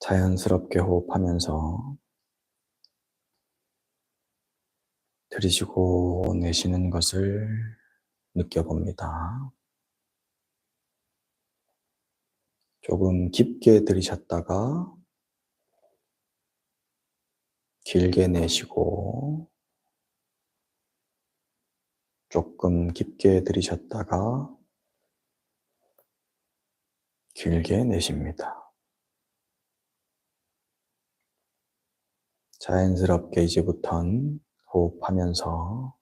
자연스럽게 호흡하면서 들이쉬고 내쉬는 것을 느껴봅니다. 조금 깊게 들이셨다가 길게 내쉬고, 조금 깊게 들이셨다가 길게 내쉽니다. 자연스럽게 이제부턴 호흡하면서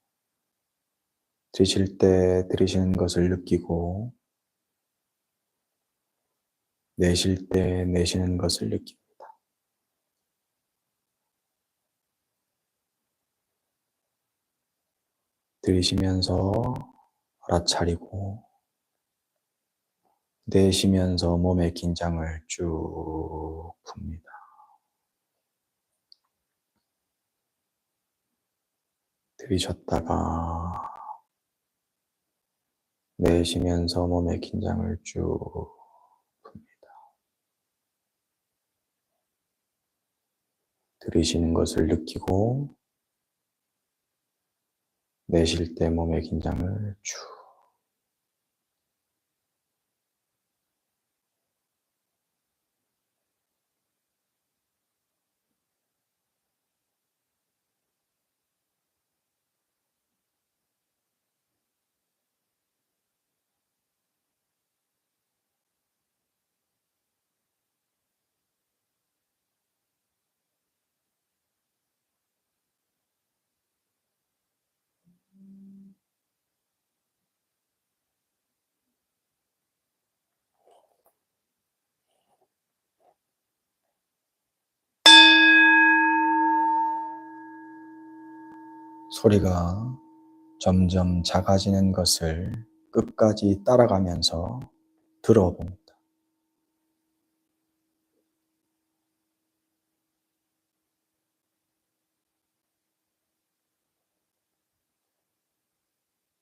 들이쉴 때 들이쉬는 것을 느끼고, 내쉴 때 내쉬는 것을 느낍니다. 들이쉬면서 알아차리고, 내쉬면서 몸의 긴장을 쭉 풉니다. 들이쉬었다가 내쉬면서 몸의 긴장을 쭉 풉니다. 들이쉬는 것을 느끼고, 내쉴 때 몸의 긴장을 쭉. 소리가 점점 작아지는 것을 끝까지 따라가면서 들어봅니다.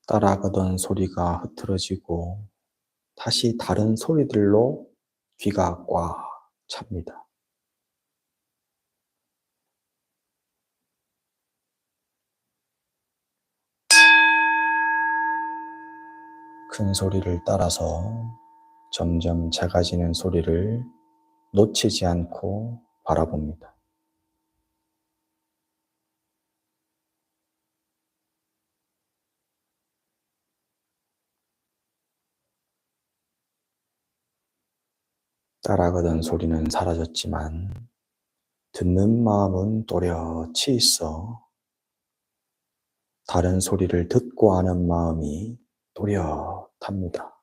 따라가던 소리가 흐트러지고 다시 다른 소리들로 귀가 꽉 찹니다. 큰 소리를 따라서 점점 작아지는 소리를 놓치지 않고 바라봅니다. 따라가던 소리는 사라졌지만 듣는 마음은 또렷이 있어 다른 소리를 듣고 하는 마음이 또렷합니다.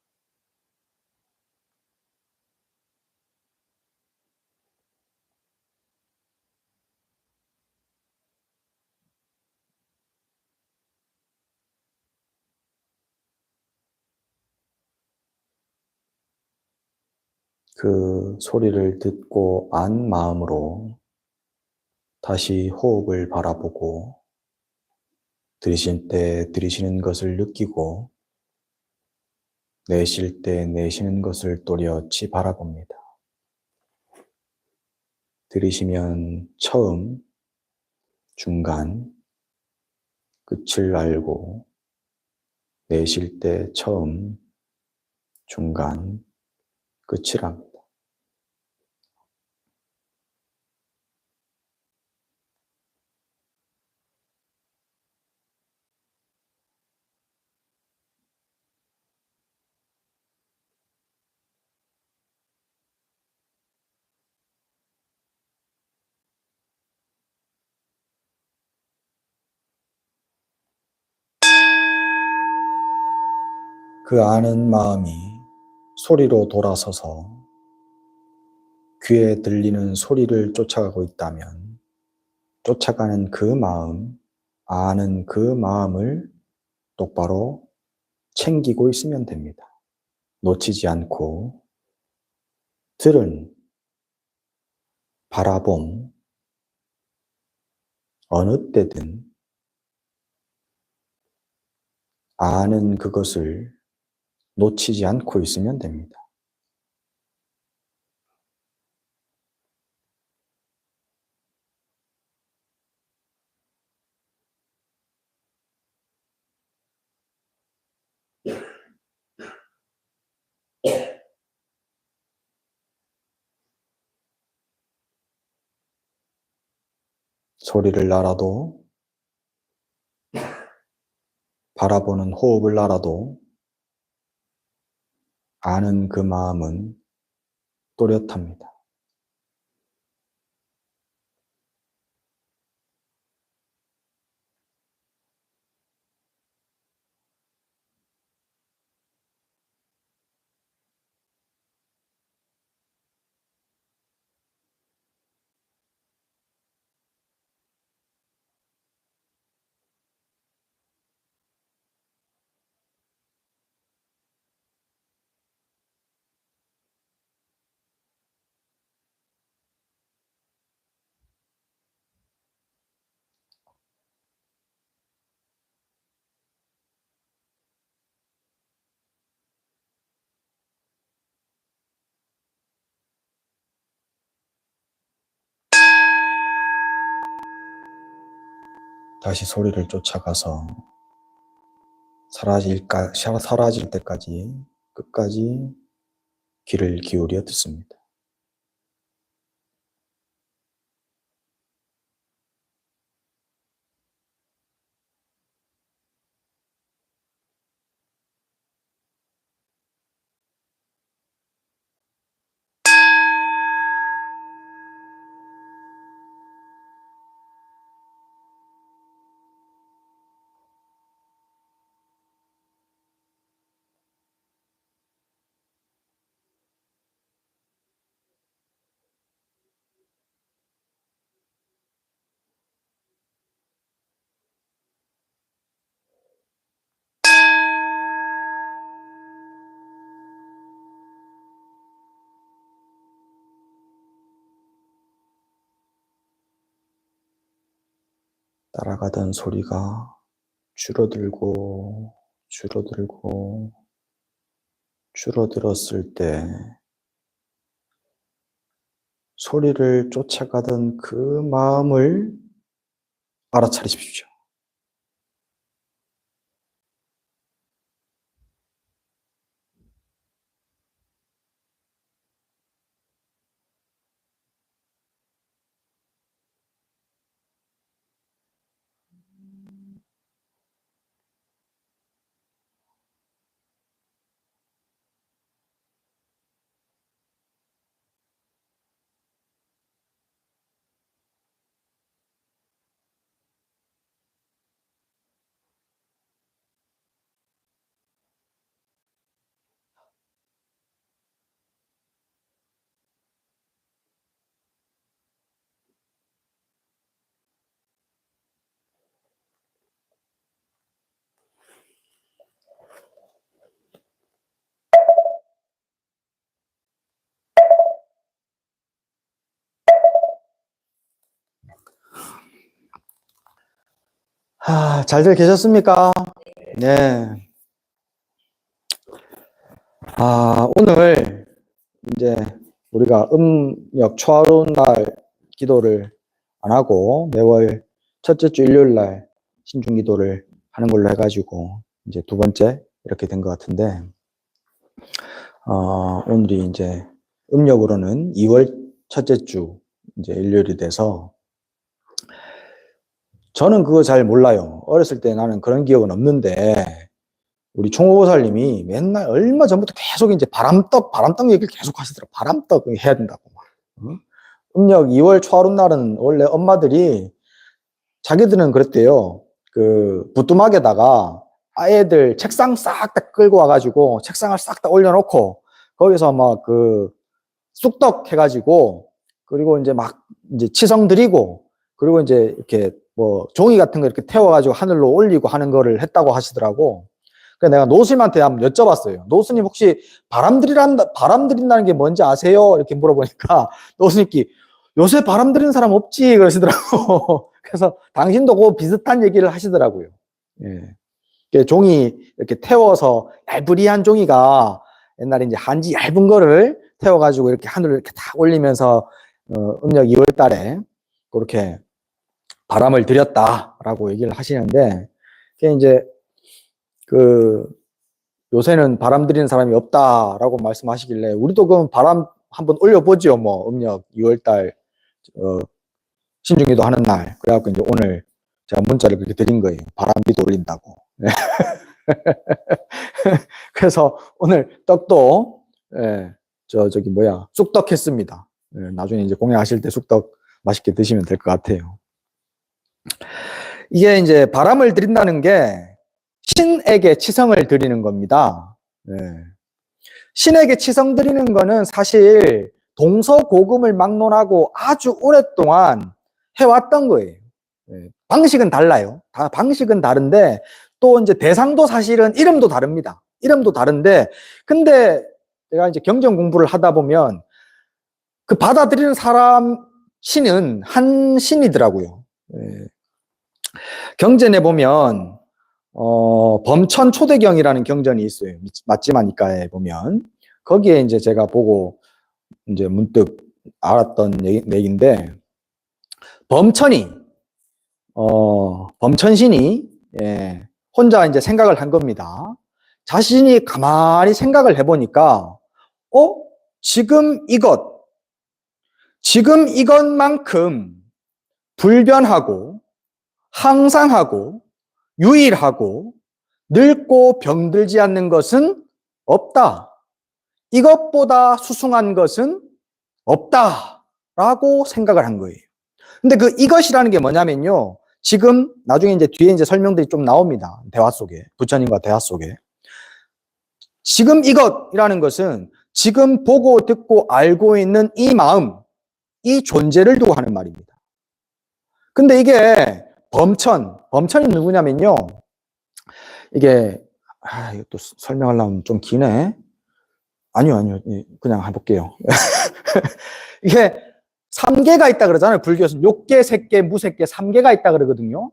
그 소리를 듣고 안 마음으로 다시 호흡을 바라보고, 들이쉴 때 들이쉬는 것을 느끼고, 내쉴 때 내쉬는 것을 또렷이 바라봅니다. 들이쉬면 처음, 중간, 끝을 알고, 내쉴 때 처음, 중간, 끝을 압니다. 그 아는 마음이 소리로 돌아서서 귀에 들리는 소리를 쫓아가고 있다면, 쫓아가는 그 마음, 아는 그 마음을 똑바로 챙기고 있으면 됩니다. 놓치지 않고 들은, 바라봄, 어느 때든 아는 그것을 놓치지 않고 있으면 됩니다. 소리를 날아도, 바라보는 호흡을 날아도 아는 그 마음은 또렷합니다. 다시 소리를 쫓아가서 사라질 때까지 끝까지 귀를 기울여 듣습니다. 따라가던 소리가 줄어들고 줄어들었을 때 소리를 쫓아가던 그 마음을 알아차리십시오. 잘들 계셨습니까? 네. 오늘 이제 우리가 음력 초하루 날 기도를 안 하고 매월 첫째 주 일요일 날 신중 기도를 하는 걸로 해가지고 이제 두 번째 이렇게 된 것 같은데, 오늘이 이제 음력으로는 2월 첫째 주 이제 일요일이 돼서 저는 그거 잘 몰라요. 어렸을 때 나는 그런 기억은 없는데 우리 총호보살님이 맨날 얼마 전부터 계속 이제 바람떡 얘기를 계속 하시더라고요. 바람떡 해야 된다고. 음력 2월 초하루 날은 원래 엄마들이 자기들은 그랬대요. 그 부뚜막에다가 아이들 책상 싹 다 끌고 와가지고 책상을 싹 다 올려놓고 거기서 막 그 쑥떡 해가지고 그리고 이제 막 이제 치성 드리고 그리고 이제 이렇게 뭐 종이 같은 거 이렇게 태워가지고 하늘로 올리고 하는 거를 했다고 하시더라고. 그래서 내가 노스님한테 한번 여쭤봤어요. 노스님 혹시 바람 들인다는 게 뭔지 아세요? 이렇게 물어보니까 노스님께 요새 바람 들이는 사람 없지 그러시더라고. 그래서 당신도 그 비슷한 얘기를 하시더라고요. 예. 종이 이렇게 태워서 얇으리한 종이가 옛날에 이제 한지 얇은 거를 태워가지고 이렇게 하늘을 이렇게 딱 올리면서 음력 2월 달에 그렇게 바람을 들였다라고 얘기를 하시는데, 그게 이제 요새는 바람 들이는 사람이 없다라고 말씀하시길래 우리도 그럼 바람 한번 올려보죠. 뭐 음력 2월 달 신중기도 하는 날. 그래갖고 이제 오늘 제가 문자를 그렇게 드린 거예요. 바람비도 올린다고. 네. 그래서 오늘 떡도, 쑥떡 했습니다. 나중에 이제 공양하실 때 쑥떡 맛있게 드시면 될 것 같아요. 이게 이제 바람을 드린다는 게 신에게 치성을 드리는 겁니다. 신에게 치성 드리는 거는 사실 동서고금을 막론하고 아주 오랫동안 해왔던 거예요. 방식은 달라요. 방식은 다른데 또 이제 대상도 사실은 이름도 다릅니다. 이름도 다른데 근데 제가 이제 경전 공부를 하다 보면 그 받아들이는 사람 신은 한 신이더라고요. 경전에 보면 범천 초대경이라는 경전이 있어요. 맞지마니까에 보면 거기에 이제 제가 보고 이제 문득 알았던 얘기인데 범천신이 혼자 이제 생각을 한 겁니다. 자신이 가만히 생각을 해보니까 지금 이것만큼 불변하고 항상하고 유일하고 늙고 병들지 않는 것은 없다. 이것보다 수승한 것은 없다라고 생각을 한 거예요. 근데 그 이것이라는 게 뭐냐면요. 지금 나중에 이제 뒤에 이제 설명들이 좀 나옵니다. 대화 속에, 부처님과 대화 속에. 지금 이것이라는 것은 지금 보고 듣고 알고 있는 이 마음, 이 존재를 두고 하는 말입니다. 근데 이게 범천이 누구냐면요. 이게 이것도 설명하려면 좀 기네. 아니요. 그냥 해볼게요. 이게 3개가 있다 그러잖아요. 불교에서는 욕계, 색계, 무색계 3개가 있다 그러거든요.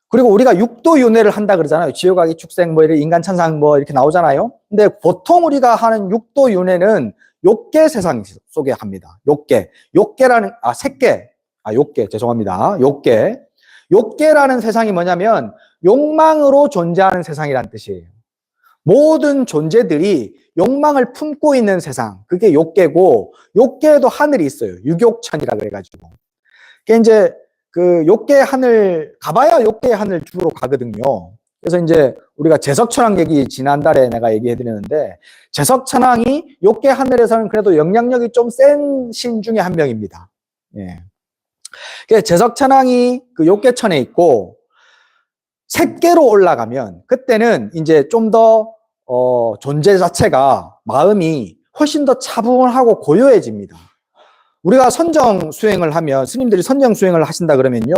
그리고 우리가 육도윤회를 한다 그러잖아요. 지옥아기, 축생, 이렇게 인간, 천상 이렇게 나오잖아요. 근데 보통 우리가 하는 육도윤회는 욕계 세상 속에 합니다. 욕계, 죄송합니다. 욕계라는 세상이 뭐냐면 욕망으로 존재하는 세상이란 뜻이에요. 모든 존재들이 욕망을 품고 있는 세상, 그게 욕계고, 욕계에도 하늘이 있어요. 유욕천이라 그래가지고. 그게 이제 그 욕계 하늘, 가봐야 욕계 하늘 주로 가거든요. 그래서 이제 우리가 제석천왕 얘기 지난달에 내가 얘기해드렸는데, 제석천왕이 욕계 하늘에서는 그래도 영향력이 좀 센 신 중에 한 명입니다. 제석천왕이 그 욕계천에 있고, 색계로 올라가면, 그때는 이제 좀 더 존재 자체가 마음이 훨씬 더 차분하고 고요해집니다. 우리가 선정 수행을 하면 스님들이 선정 수행을 하신다 그러면요.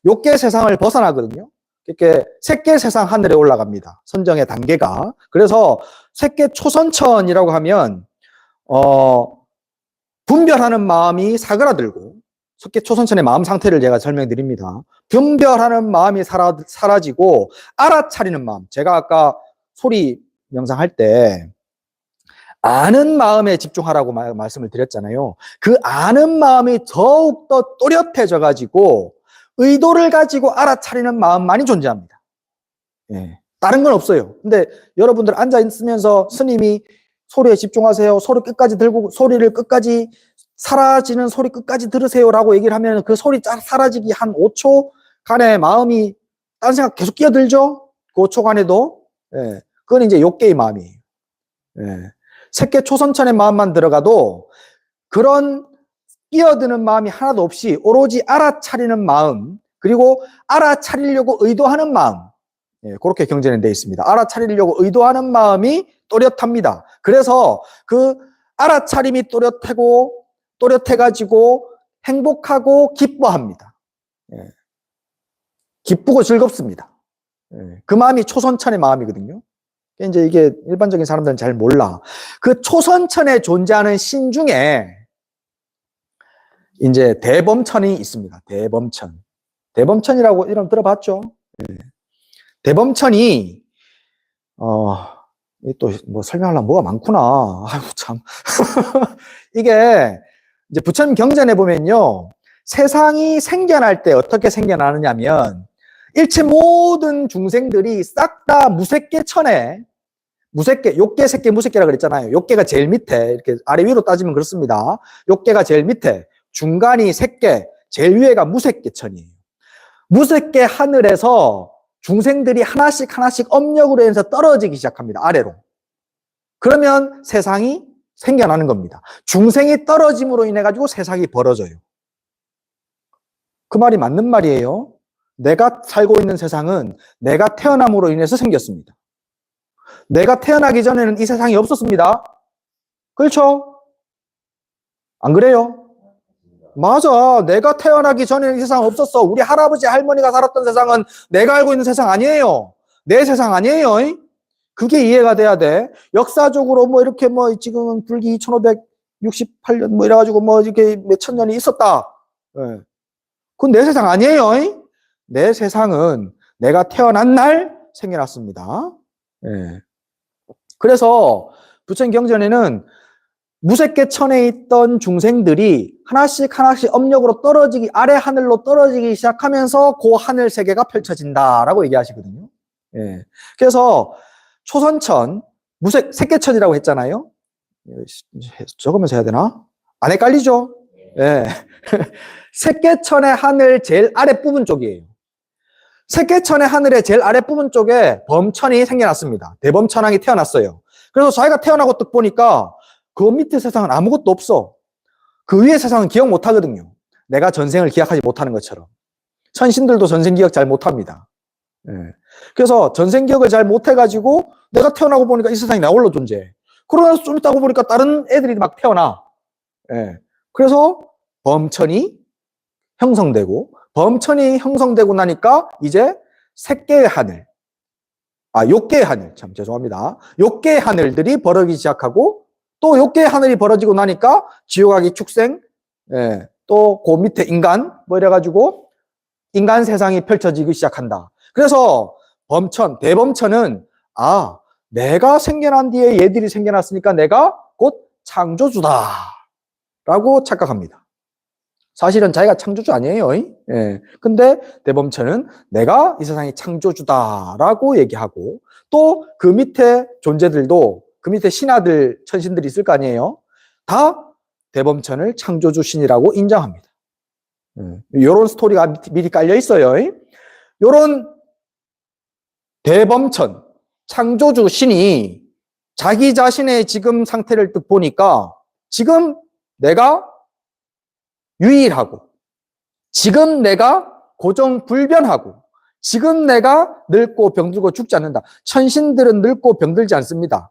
욕계 세상을 벗어나거든요. 이렇게 색계 세상 하늘에 올라갑니다. 선정의 단계가. 그래서 색계 초선천이라고 하면 분별하는 마음이 사그라들고 색계 초선천의 마음 상태를 제가 설명드립니다. 분별하는 마음이 사라지고 알아차리는 마음. 제가 아까 소리 영상 할 때 아는 마음에 집중하라고 말씀을 드렸잖아요. 그 아는 마음이 더욱더 또렷해져 가지고 의도를 가지고 알아차리는 마음만이 존재합니다. 다른 건 없어요. 근데 여러분들 앉아 있으면서 스님이 소리에 집중하세요. 소리 끝까지 들고 소리를 끝까지 사라지는 소리 끝까지 들으세요라고 얘기를 하면 그 소리 사라지기 한 5초간의 마음이 다른 생각 계속 끼어들죠. 그 5초간에도. 그건 이제 욕계의 마음이에요. 색계 초선천의 마음만 들어가도 그런 끼어드는 마음이 하나도 없이 오로지 알아차리는 마음, 그리고 알아차리려고 의도하는 마음, 그렇게 경전에 되어 있습니다. 알아차리려고 의도하는 마음이 또렷합니다. 그래서 그 알아차림이 또렷해가지고 행복하고 기뻐합니다. 기쁘고 즐겁습니다. 그 마음이 초선천의 마음이거든요. 이제 이게 일반적인 사람들은 잘 몰라. 그 초선천에 존재하는 신 중에 이제 대범천이 있습니다. 대범천이라고 이름 들어봤죠? 대범천이 또 뭐 설명하려면 뭐가 많구나. 아이고 참. 이게 이제 부처님 경전에 보면요. 세상이 생겨날 때 어떻게 생겨나느냐면 일체 모든 중생들이 싹 다 무색계천에 욕계, 색계, 무색계라 그랬잖아요. 욕계가 제일 밑에 이렇게 아래 위로 따지면 그렇습니다. 욕계가 제일 밑에, 중간이 색계, 제일 위에가 무색계천이에요. 무색계 하늘에서 중생들이 하나씩 하나씩 업력으로 인해서 떨어지기 시작합니다. 아래로. 그러면 세상이 생겨나는 겁니다. 중생이 떨어짐으로 인해 가지고 세상이 벌어져요. 그 말이 맞는 말이에요. 내가 살고 있는 세상은 내가 태어남으로 인해서 생겼습니다. 내가 태어나기 전에는 이 세상이 없었습니다. 그렇죠? 안 그래요? 맞아. 내가 태어나기 전에는 이 세상 없었어. 우리 할아버지, 할머니가 살았던 세상은 내가 알고 있는 세상 아니에요. 내 세상 아니에요. 그게 이해가 돼야 돼. 역사적으로 뭐 이렇게 뭐 지금은 불기 2568년 뭐 이래가지고 뭐 이렇게 몇천 년이 있었다. 네. 그건 내 세상 아니에요. 내 세상은 내가 태어난 날 생겨났습니다. 네. 그래서 부처님 경전에는 무색계천에 있던 중생들이 하나씩 하나씩 업력으로 떨어지기, 아래 하늘로 떨어지기 시작하면서 그 하늘 세계가 펼쳐진다라고 얘기하시거든요. 예. 그래서 초선천, 색계천이라고 했잖아요. 적으면서 해야 되나? 안 헷갈리죠? 예. 색계천의 하늘 제일 아랫부분 쪽이에요. 색계천의 하늘의 제일 아랫부분 쪽에 범천이 생겨났습니다. 대범천왕이 태어났어요. 그래서 자기가 태어나고 딱 보니까 그 밑에 세상은 아무것도 없어. 그 위에 세상은 기억 못 하거든요. 내가 전생을 기억하지 못하는 것처럼. 천신들도 전생 기억 잘 못합니다. 예. 그래서 전생 기억을 잘 못해가지고 내가 태어나고 보니까 이 세상이 나 홀로 존재해. 그러면서 좀 있다고 보니까 다른 애들이 막 태어나. 예. 그래서 범천이 형성되고, 범천이 형성되고 나니까 이제 색계의 하늘, 욕계의 하늘, 참 죄송합니다. 욕계의 하늘들이 벌어지기 시작하고, 또 욕계의 하늘이 벌어지고 나니까 지옥아기 축생, 예, 또 그 밑에 인간, 뭐 이래가지고 인간 세상이 펼쳐지기 시작한다. 그래서 범천, 대범천은 내가 생겨난 뒤에 얘들이 생겨났으니까 내가 곧 창조주다 라고 착각합니다. 사실은 자기가 창조주 아니에요. 예. 근데 대범천은 내가 이 세상의 창조주다라고 얘기하고, 또 그 밑에 존재들도, 그 밑에 신하들, 천신들이 있을 거 아니에요. 다 대범천을 창조주 신이라고 인정합니다. 이런 스토리가 미리 깔려 있어요. 이런 대범천, 창조주 신이 자기 자신의 지금 상태를 딱 보니까 지금 내가 유일하고, 지금 내가 고정불변하고, 지금 내가 늙고 병들고 죽지 않는다. 천신들은 늙고 병들지 않습니다.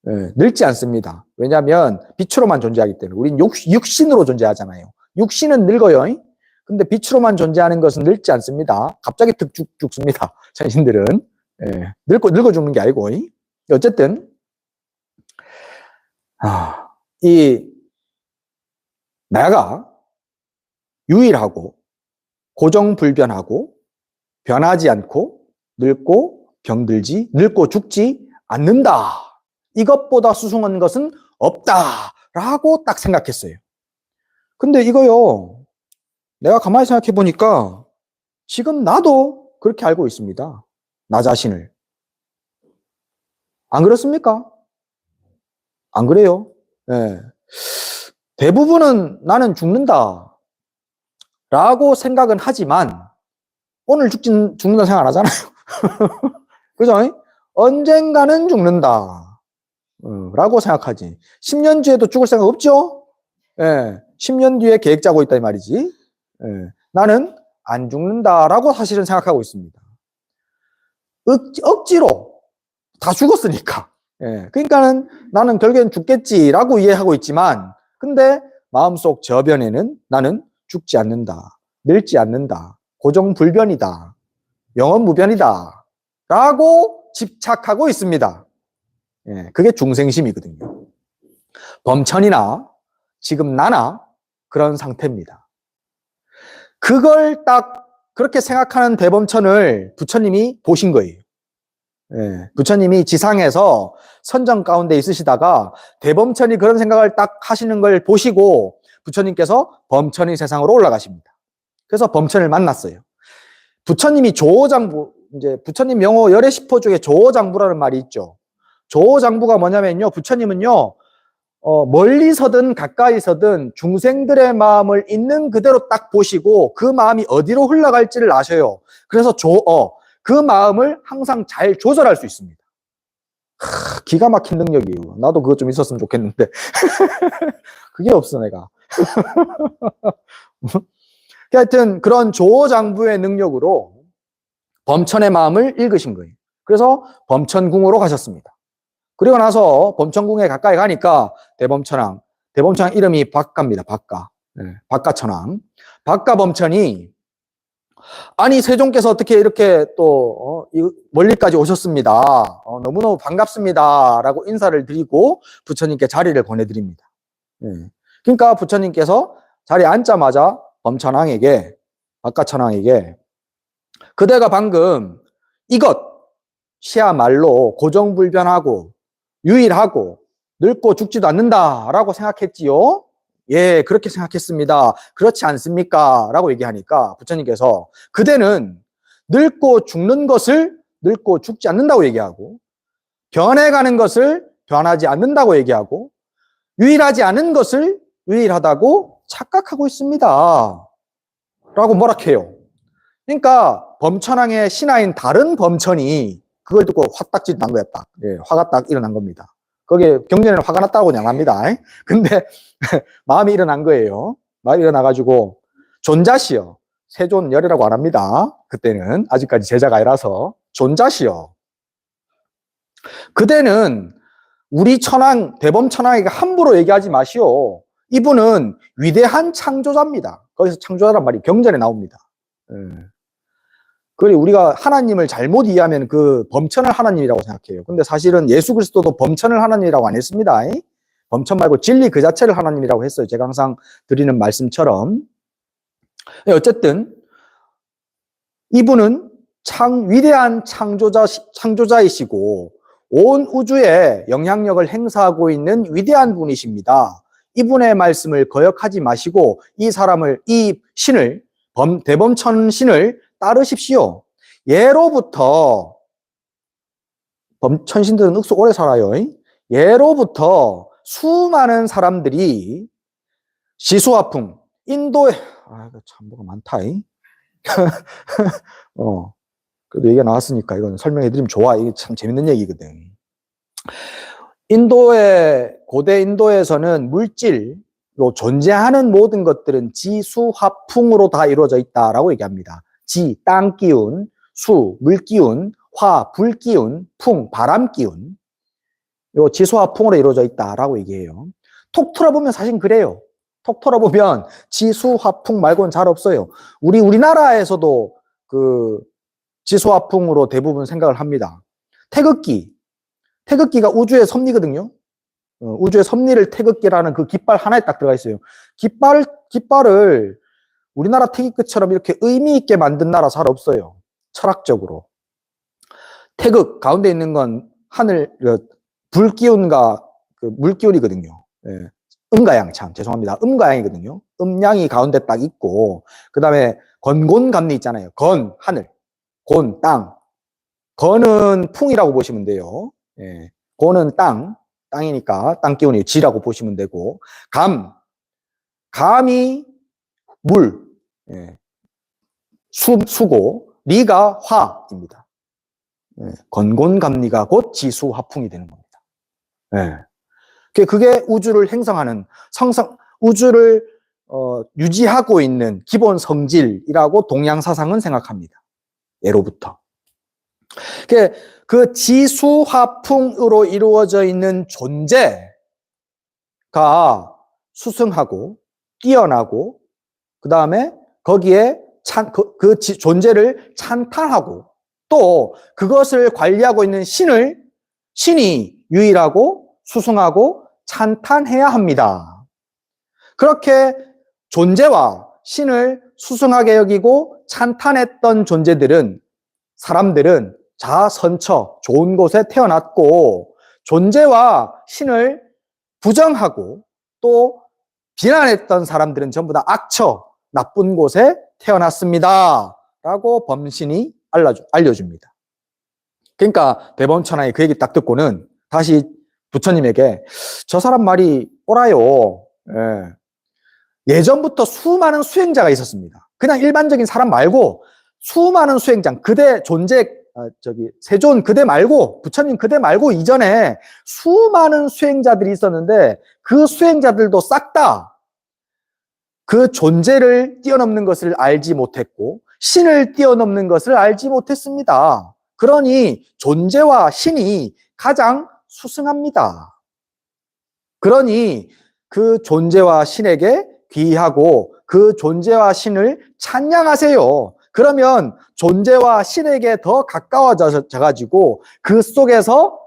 예, 늙지 않습니다. 왜냐하면 빛으로만 존재하기 때문에. 우린 육신으로 존재하잖아요. 육신은 늙어요. 근데 빛으로만 존재하는 것은 늙지 않습니다. 갑자기 득 죽습니다. 천신들은. 예, 늙어 죽는 게 아니고. 어쨌든 이 내가 유일하고 고정불변하고 변하지 않고 늙고 병들지, 늙고 죽지 않는다. 이것보다 수승한 것은 없다라고 딱 생각했어요. 근데 이거요, 내가 가만히 생각해 보니까 지금 나도 그렇게 알고 있습니다. 나 자신을. 안 그렇습니까? 안 그래요? 네. 대부분은 나는 죽는다 라고 생각은 하지만 오늘 죽는다 생각 안 하잖아요. 그죠? 언젠가는 죽는다 라고 생각하지. 10년 뒤에도 죽을 생각 없죠? 예, 10년 뒤에 계획 짜고 있다 이 말이지. 예, 나는 안 죽는다라고 사실은 생각하고 있습니다. 억지로 다 죽었으니까. 예, 그러니까는 나는 결국엔 죽겠지라고 이해하고 있지만, 근데 마음속 저변에는 나는 죽지 않는다, 늙지 않는다, 고정불변이다, 영원무변이다 라고 집착하고 있습니다. 예, 그게 중생심이거든요. 범천이나 지금 나나 그런 상태입니다. 그걸 딱 그렇게 생각하는 대범천을 부처님이 보신 거예요. 예, 부처님이 지상에서 선정 가운데 있으시다가 대범천이 그런 생각을 딱 하시는 걸 보시고 부처님께서 범천이 세상으로 올라가십니다. 그래서 범천을 만났어요. 부처님이 조호장부, 이제 부처님 명호 열애시포 중에 조호장부라는 말이 있죠. 조호장부가 뭐냐면요, 부처님은요, 멀리서든 가까이서든 중생들의 마음을 있는 그대로 딱 보시고 그 마음이 어디로 흘러갈지를 아셔요. 그래서 그 마음을 항상 잘 조절할 수 있습니다. 기가 막힌 능력이에요. 나도 그것 좀 있었으면 좋겠는데 그게 없어 내가. 하여튼 그런 조장부의 능력으로 범천의 마음을 읽으신 거예요. 그래서 범천궁으로 가셨습니다. 그리고 나서 범천궁에 가까이 가니까 대범천왕 이름이 박가입니다. 박가. 네, 박가천왕. 박가범천이 아니 세종께서 어떻게 이렇게 또 멀리까지 오셨습니다. 너무너무 반갑습니다. 라고 인사를 드리고 부처님께 자리를 권해드립니다. 네. 그러니까 부처님께서 자리에 앉자마자 범천왕에게 박가천왕에게 그대가 방금 이것 시야말로 고정불변하고 유일하고 늙고 죽지도 않는다라고 생각했지요? 예, 그렇게 생각했습니다. 그렇지 않습니까? 라고 얘기하니까 부처님께서 그대는 늙고 죽는 것을 늙고 죽지 않는다고 얘기하고 변해가는 것을 변하지 않는다고 얘기하고 유일하지 않은 것을 유일하다고 착각하고 있습니다. 라고 뭐락해요. 그러니까 범천왕의 신하인 다른 범천이 그걸 듣고 화딱지 난 거야, 딱. 예, 화가 딱 일어난 겁니다. 거기에 경전에는 화가 났다고 그냥 합니다. 근데 마음이 일어난 거예요. 마음이 일어나가지고 존자시여, 세존열이라고 안 합니다. 그때는 아직까지 제자가 아니라서 존자시여. 그대는 우리 천왕, 대범 천왕에게 함부로 얘기하지 마시오. 이분은 위대한 창조자입니다. 거기서 창조자란 말이 경전에 나옵니다. 그리고 우리가 하나님을 잘못 이해하면 그 범천을 하나님이라고 생각해요. 근데 사실은 예수 그리스도도 범천을 하나님이라고 안 했습니다. 범천 말고 진리 그 자체를 하나님이라고 했어요. 제가 항상 드리는 말씀처럼. 어쨌든 이분은 위대한 창조자이시고 온 우주에 영향력을 행사하고 있는 위대한 분이십니다. 이분의 말씀을 거역하지 마시고 이 신을 대범천 신을 따르십시오. 예로부터 천신들은 윽수 오래 살아요. 예로부터 수많은 사람들이 시수화풍 인도에 이거 참 뭐가 많다. 그래도 얘기가 나왔으니까 이건 설명해드리면 좋아. 이게 참 재밌는 얘기거든. 고대 인도에서는 물질로 존재하는 모든 것들은 지수화풍으로 다 이루어져 있다라고 얘기합니다. 지, 땅 기운, 수, 물 기운, 화, 불 기운, 풍, 바람 기운. 요 지수화풍으로 이루어져 있다라고 얘기해요. 톡 털어보면 사실 그래요. 톡 털어보면 지수화풍 말고는 잘 없어요. 우리나라에서도 그 지수화풍으로 대부분 생각을 합니다. 태극기가 우주의 섭리거든요. 우주의 섭리를 태극기라는 그 깃발 하나에 딱 들어가 있어요. 깃발을 우리나라 태극기처럼 이렇게 의미 있게 만든 나라 잘 없어요. 철학적으로. 태극 가운데 있는 건 불 기운과 물 기운이거든요. 예. 음가양 죄송합니다. 음가양이거든요. 음양이 가운데 딱 있고 그 다음에 건곤감리 있잖아요. 하늘, 곤, 땅. 건은 풍이라고 보시면 돼요. 예. 곤은 땅이니까 땅 기운이 지라고 보시면 되고 감이 물, 예. 수고, 리가 화입니다. 예. 건곤감리가 곧 지수화풍이 되는 겁니다. 예. 그게 우주를 행성하는 우주를 유지하고 있는 기본 성질이라고 동양 사상은 생각합니다. 예로부터. 그 지수화풍으로 이루어져 있는 존재가 수승하고 뛰어나고 그 다음에 거기에 그 존재를 찬탄하고 또 그것을 관리하고 있는 신이 유일하고 수승하고 찬탄해야 합니다. 그렇게 존재와 신을 수승하게 여기고 찬탄했던 사람들은 자선처 좋은 곳에 태어났고 존재와 신을 부정하고 또 비난했던 사람들은 전부 다 악처 나쁜 곳에 태어났습니다. 라고 범신이 알려줍니다. 그러니까 대범천왕이 그 얘기 딱 듣고는 다시 부처님에게 저 사람 말이 옳아요. 예전부터 수많은 수행자가 있었습니다. 그냥 일반적인 사람 말고 수많은 수행자, 그대 존재, 세존 그대 말고, 부처님 그대 말고 이전에 수많은 수행자들이 있었는데 그 수행자들도 싹 다 그 존재를 뛰어넘는 것을 알지 못했고 신을 뛰어넘는 것을 알지 못했습니다. 그러니 존재와 신이 가장 수승합니다. 그러니 그 존재와 신에게 귀의하고 그 존재와 신을 찬양하세요. 그러면 존재와 신에게 더 가까워져 가지고 그 속에서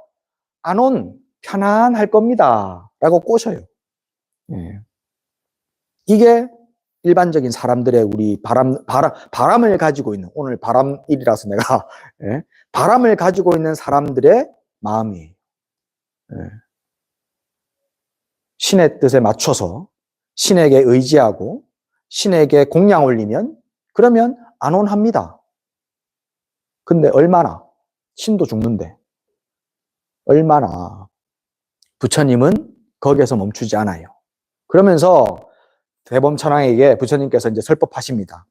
안온 편안할 겁니다. 라고 꼬셔요. 예. 이게 일반적인 사람들의 우리 바람을 가지고 있는, 오늘 바람일이라서 내가, 예, 바람을 가지고 있는 사람들의 마음이에요. 예. 신의 뜻에 맞춰서 신에게 의지하고 신에게 공양 올리면 그러면 안온합니다. 근데 얼마나, 신도 죽는데 얼마나, 부처님은 거기에서 멈추지 않아요. 그러면서 대범천왕에게 부처님께서 이제 설법하십니다.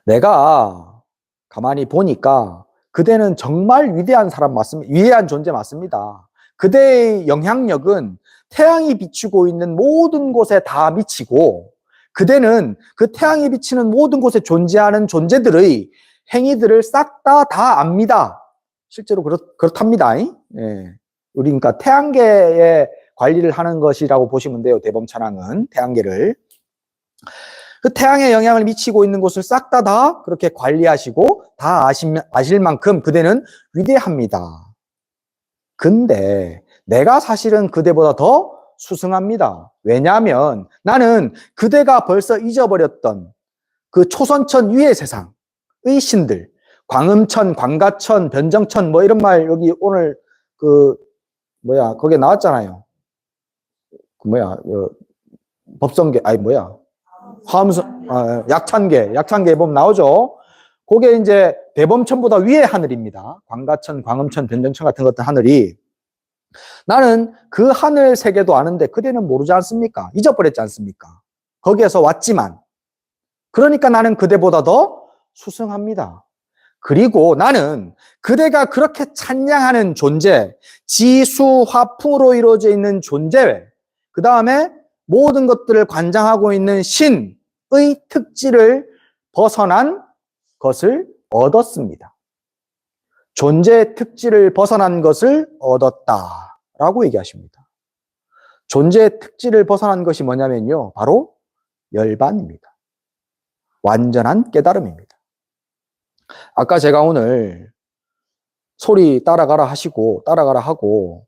내가 가만히 보니까 그대는 정말 위대한 사람 맞습니다. 위대한 존재 맞습니다. 그대의 영향력은 태양이 비추고 있는 모든 곳에 다 미치고 그대는 그 태양이 비치는 모든 곳에 존재하는 존재들의 행위들을 싹 다 압니다. 실제로 그렇답니다. 예. 우리 그러니까 태양계의 관리를 하는 것이라고 보시면 돼요. 대범천왕은 태양계를. 그 태양의 영향을 미치고 있는 곳을 싹 다 그렇게 관리하시고 다 아실 만큼 그대는 위대합니다. 근데 내가 사실은 그대보다 더 수승합니다. 왜냐하면 나는 그대가 벌써 잊어버렸던 그 초선천 위의 세상의 신들, 광음천, 광가천, 변정천 뭐 이런 말 여기 오늘 거기에 나왔잖아요. 법성계, 화엄성, 약찬계 보면 나오죠. 그게 이제 대범천보다 위의 하늘입니다. 광가천, 광음천, 변정천 같은 것들 하늘이. 나는 그 하늘 세계도 아는데 그대는 모르지 않습니까? 잊어버렸지 않습니까? 거기에서 왔지만. 그러니까 나는 그대보다 더 수승합니다. 그리고 나는 그대가 그렇게 찬양하는 존재, 지수, 화풍으로 이루어져 있는 존재, 그 다음에 모든 것들을 관장하고 있는 신의 특질을 벗어난 것을 얻었습니다. 존재의 특질을 벗어난 것을 얻었다라고 얘기하십니다. 존재의 특질을 벗어난 것이 뭐냐면요, 바로 열반입니다. 완전한 깨달음입니다. 아까 제가 오늘 소리 따라가라 하고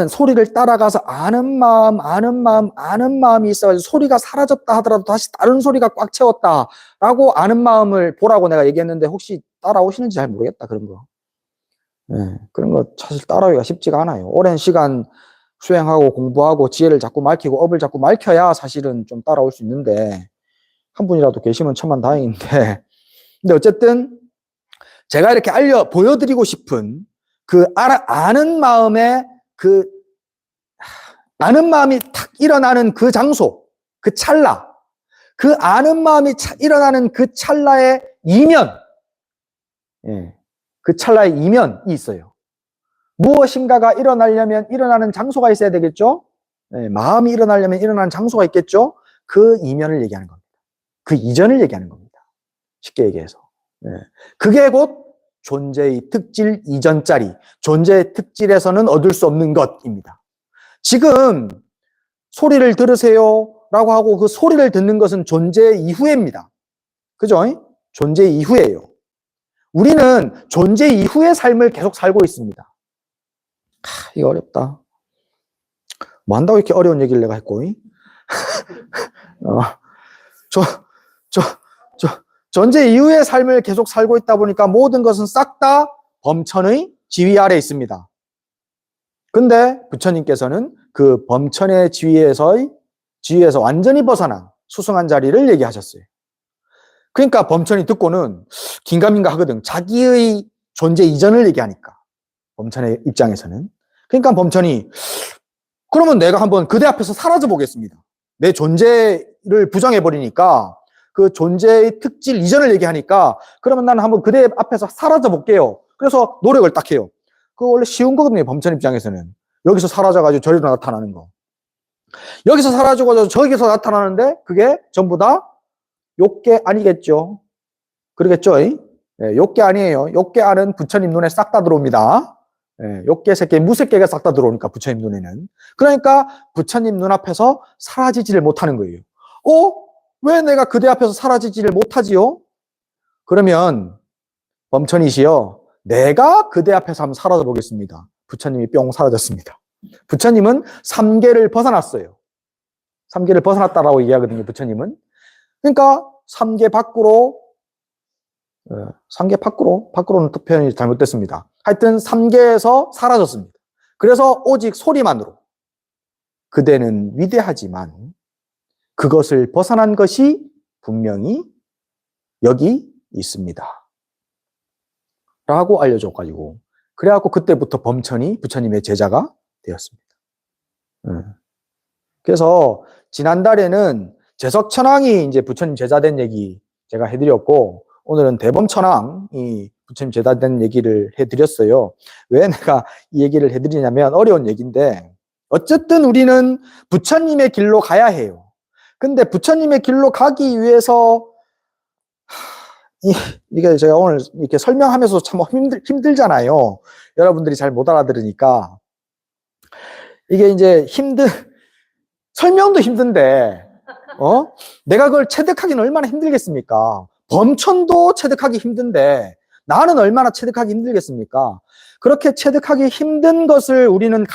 소리를 따라가서 아는 마음이 있어가지고 소리가 사라졌다 하더라도 다시 다른 소리가 꽉 채웠다라고 아는 마음을 보라고 내가 얘기했는데 혹시 따라오시는지 잘 모르겠다, 그런 거. 네, 그런 거 사실 따라오기가 쉽지가 않아요. 오랜 시간 수행하고 공부하고 지혜를 자꾸 밝히고 업을 자꾸 밝혀야 사실은 좀 따라올 수 있는데 한 분이라도 계시면 천만 다행인데, 근데 어쨌든 제가 이렇게 보여드리고 싶은 아는 마음이 탁 일어나는 그 장소, 그 찰나, 그 아는 마음이 일어나는 그 찰나의 이면, 그 찰나의 이면이 있어요. 무엇인가가 일어나려면 일어나는 장소가 있어야 되겠죠? 마음이 일어나려면 일어나는 장소가 있겠죠? 그 이면을 얘기하는 겁니다. 그 이전을 얘기하는 겁니다. 쉽게 얘기해서. 그게 곧 존재의 특질 이전짜리, 존재의 특질에서는 얻을 수 없는 것입니다. 지금 소리를 들으세요 라고 하고 그 소리를 듣는 것은 존재 이후입니다. 그죠? 존재 이후예요. 우리는 존재 이후의 삶을 계속 살고 있습니다. 이거 어렵다. 뭐 한다고 이렇게 어려운 얘기를 내가 했고. 존재 이후의 삶을 계속 살고 있다 보니까 모든 것은 싹 다 범천의 지위 아래에 있습니다. 근데 부처님께서는 그 범천의 지위에서 완전히 벗어난 수승한 자리를 얘기하셨어요. 그러니까 범천이 듣고는 긴가민가 하거든. 자기의 존재 이전을 얘기하니까. 범천의 입장에서는. 그러니까 범천이 그러면 내가 한번 그대 앞에서 사라져 보겠습니다. 내 존재를 부정해 버리니까 그 존재의 특질 이전을 얘기하니까 그러면 나는 한번 그대 앞에서 사라져 볼게요. 그래서 노력을 딱 해요. 그거 원래 쉬운 거거든요. 범천 입장에서는. 여기서 사라져가지고 저리로 나타나는 거. 여기서 사라져가지고 저기서 나타나는데 그게 전부 다 욕계 아니겠죠. 그러겠죠? 예, 욕계 아니에요. 욕계 안은 부처님 눈에 싹 다 들어옵니다. 예, 욕계 새끼 무색계가 싹 다 들어오니까 부처님 눈에는. 그러니까 부처님 눈앞에서 사라지지를 못하는 거예요. 왜 내가 그대 앞에서 사라지지를 못하지요? 그러면 범천이시여 내가 그대 앞에서 한번 사라져 보겠습니다. 부처님이 뿅 사라졌습니다. 부처님은 삼계를 벗어났어요. 삼계를 벗어났다라고 얘기하거든요. 부처님은. 그러니까 삼계 밖으로는 또 표현이 잘못됐습니다. 하여튼 삼계에서 사라졌습니다. 그래서 오직 소리만으로 그대는 위대하지만 그것을 벗어난 것이 분명히 여기 있습니다. 라고 알려줘가지고 그래갖고 그때부터 범천이 부처님의 제자가 되었습니다. 그래서 지난달에는 제석천왕이 이제 부처님 제자 된 얘기 제가 해드렸고 오늘은 대범천왕이 부처님 제자 된 얘기를 해드렸어요. 왜 내가 이 얘기를 해드리냐면 어려운 얘기인데 어쨌든 우리는 부처님의 길로 가야 해요. 근데 부처님의 길로 가기 위해서 이게 제가 오늘 이렇게 설명하면서 참 힘들잖아요. 여러분들이 잘 못 알아들으니까. 이게 이제 설명도 힘든데, 내가 그걸 체득하기는 얼마나 힘들겠습니까? 범천도 체득하기 힘든데, 나는 얼마나 체득하기 힘들겠습니까? 그렇게 체득하기 힘든 것을 우리는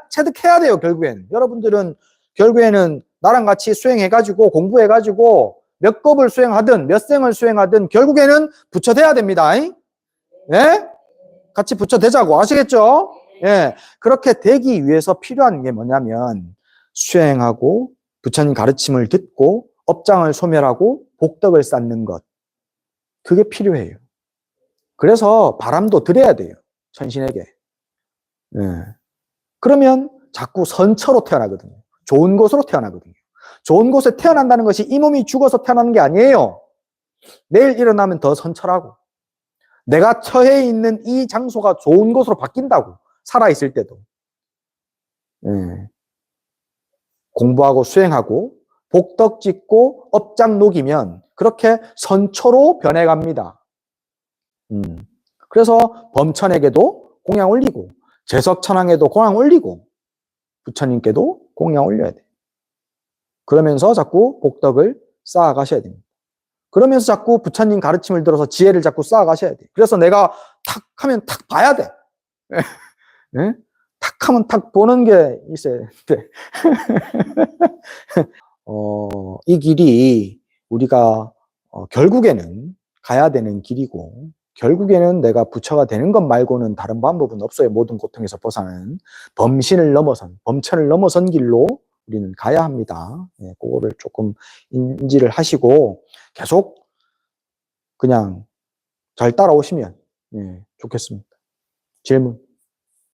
체득해야 돼요, 결국엔. 여러분들은 결국에는 나랑 같이 수행해가지고, 공부해가지고, 몇 겁을 수행하든, 몇 생을 수행하든, 결국에는 부처돼야 됩니다. 예? 같이 부처되자고. 아시겠죠? 예. 그렇게 되기 위해서 필요한 게 뭐냐면, 수행하고, 부처님 가르침을 듣고, 업장을 소멸하고, 복덕을 쌓는 것. 그게 필요해요. 그래서 바람도 들여야 돼요. 천신에게. 예. 그러면 자꾸 선처로 태어나거든요. 좋은 곳으로 태어나거든요. 좋은 곳에 태어난다는 것이 이 몸이 죽어서 태어나는 게 아니에요. 내일 일어나면 더 선처라고. 내가 처해 있는 이 장소가 좋은 곳으로 바뀐다고. 살아있을 때도. 예. 공부하고 수행하고 복덕 짓고 업장 녹이면 그렇게 선처로 변해갑니다. 그래서 범천에게도 공양 올리고 제석천왕에도 공양 올리고 부처님께도 공양 올려야 돼요. 그러면서 자꾸 복덕을 쌓아가셔야 됩니다. 그러면서 자꾸 부처님 가르침을 들어서 지혜를 자꾸 쌓아가셔야 돼요. 그래서 내가 탁 하면 탁 봐야 돼. 네? 탁 하면 탁 보는 게 있어야 돼. 이 길이 우리가 결국에는 가야 되는 길이고 결국에는 내가 부처가 되는 것 말고는 다른 방법은 없어요. 모든 고통에서 벗어나는 범천을 넘어선 길로 우리는 가야 합니다. 예, 그거를 조금 인지를 하시고 계속 그냥 잘 따라오시면 좋겠습니다. 질문.